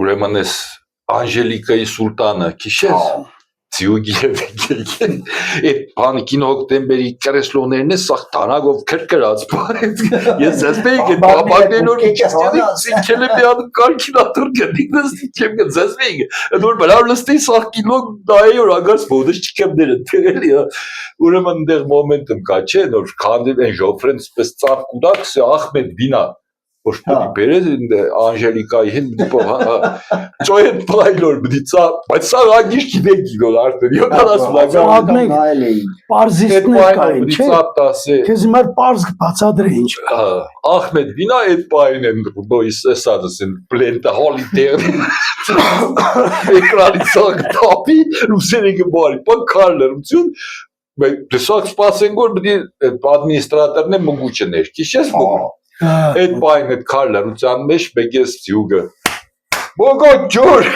ուրեմն էս Անժելիկայի սուլտանը քիշես Ձյուգի այդ բան կինո հոկտեմբերի կրեսլոներն է սա տանագով քրկրած ես ասեցի այդ բաբակներով քիչքել եմ միան կալկուլատոր գնիկնս չեմ գծեցի դուր բլավ լստի սա կինո դայ որ ագարս ոդս չկեմ դերը թելի ուրեմն դեր մոմենտում կա չէ նոր քանդի են ժոֆրենս պես ծափ կուդակս Ախմեդ բինա Որ բերես Անժելիկայի հետ ճոյետ պայլոր բդիցա, բայց սա ագիշ գիտեք գինոն արդեն, 70 պարզիստներ կային, չէ, կեզ մար պարզ բացադրը ինչ կա։ Ախմեդ վինա էդ պայն եմ բոյիս էսադս են պլենտը հոլի տեղ էկրանի սաղ տապի լուսերեկը բարի, պան կարլերություն դեսակ սպասեն գոր բդի ադմինիստրատորն է մգուչը ներքիշ ես մգուչ Այդ պայն այդ քարլարության մեջ բեկես ձյուգը Բոգոտ ջուր